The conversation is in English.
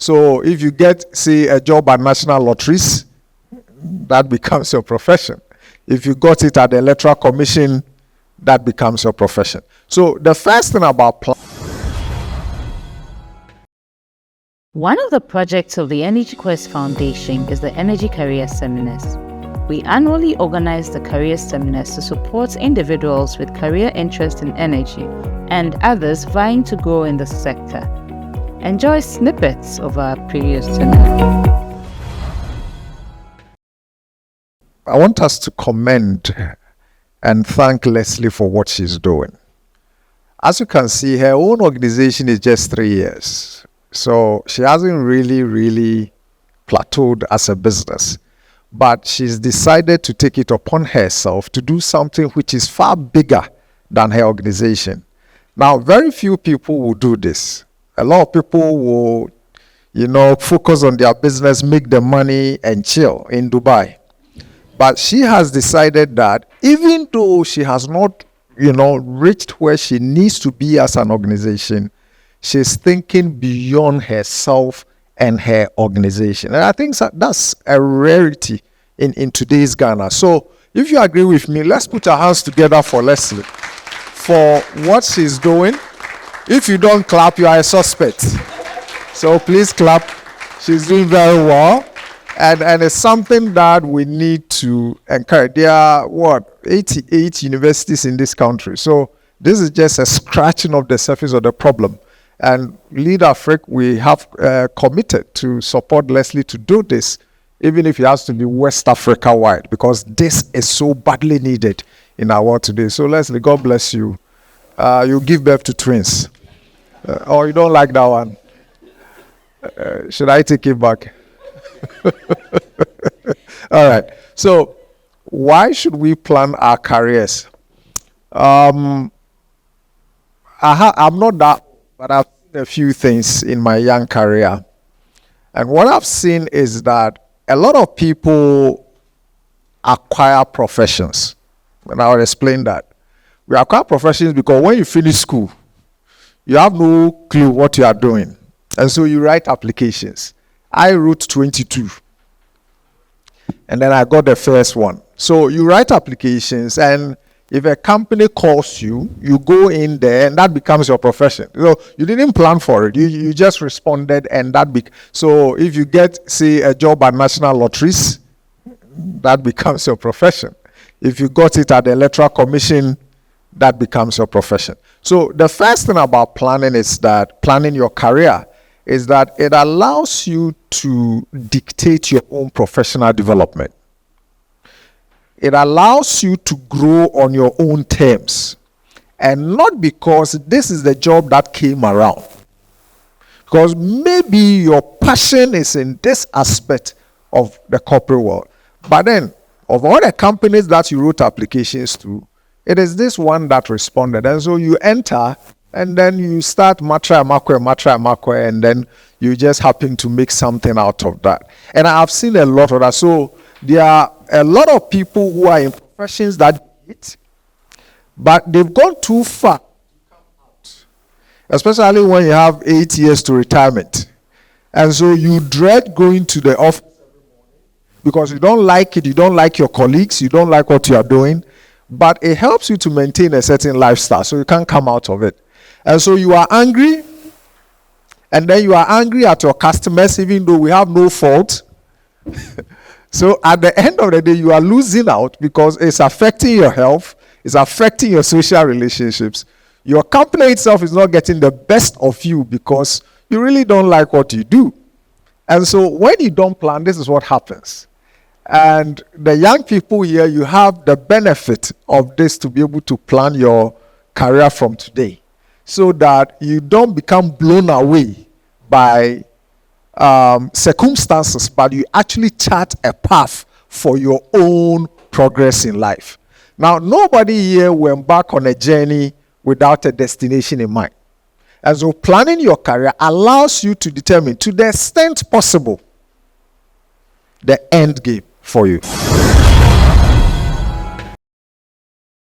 So if you get, say, a job at national lotteries, that becomes your profession. If you got it at the Electoral Commission, that becomes your profession. So the first thing about One of the projects of the Energy Quest Foundation is the Energy Career Seminars. We annually organize the career seminars to support individuals with career interest in energy and others vying to grow in the sector. Enjoy snippets of our previous seminar. I want us to commend and thank Leslie for what she's doing. As you can see, her own organization is just 3 years. So she hasn't really plateaued as a business. But she's decided to take it upon herself to do something which is far bigger than her organization. Now, very few people will do this. A lot of people will, focus on their business, make the money, and chill in Dubai. But she has decided that even though she has not, reached where she needs to be as an organization, she's thinking beyond herself and her organization. And I think that's a rarity in today's Ghana. So if you agree with me, let's put our hands together for Leslie for what she's doing. If you don't clap, you are a suspect. So please clap. She's doing very well. And it's something that we need to encourage. There are, 88 universities in this country. So this is just a scratching of the surface of the problem. And Lead Africa, we have committed to support Leslie to do this, even if it has to be West Africa wide, because this is so badly needed in our world today. So Leslie, God bless you. You give birth to twins. Or you don't like that one? Should I take it back? All right. So why should we plan our careers? I'm not that, but I've seen a few things in my young career. And what I've seen is that a lot of people acquire professions. And I'll explain that. We acquire professions because when you finish school, you have no clue what you are doing. And so you write applications. I wrote 22. And then I got the first one. So you write applications, and if a company calls you, you go in there, and that becomes your profession. So you didn't plan for it. You just responded, and so if you get, say, a job at national lotteries, that becomes your profession. If you got it at the Electoral Commission, that becomes your profession. So the first thing about planning your career is that it allows you to dictate your own professional development. It allows you to grow on your own terms, and not because this is the job that came around. Because maybe your passion is in this aspect of the corporate world. But then, of all the companies that you wrote applications to, it is this one that responded. And so you enter, and then you start matra, and then you just happen to make something out of that. And I've seen a lot of that. So there are a lot of people who are in professions that hate, but they've gone too far to come out. Especially when you have 8 years to retirement. And so you dread going to the office every morning because you don't like it, you don't like your colleagues, you don't like what you are doing. But it helps you to maintain a certain lifestyle, so you can't come out of it. And so you are angry, and then you are angry at your customers, even though we have no fault. So at the end of the day, you are losing out because it's affecting your health, it's affecting your social relationships. Your company itself is not getting the best of you because you really don't like what you do. And so when you don't plan, this is what happens. And the young people here, you have the benefit of this to be able to plan your career from today, so that you don't become blown away by circumstances, but you actually chart a path for your own progress in life. Now, nobody here will embark on a journey without a destination in mind. And so planning your career allows you to determine, to the extent possible, the end game for you.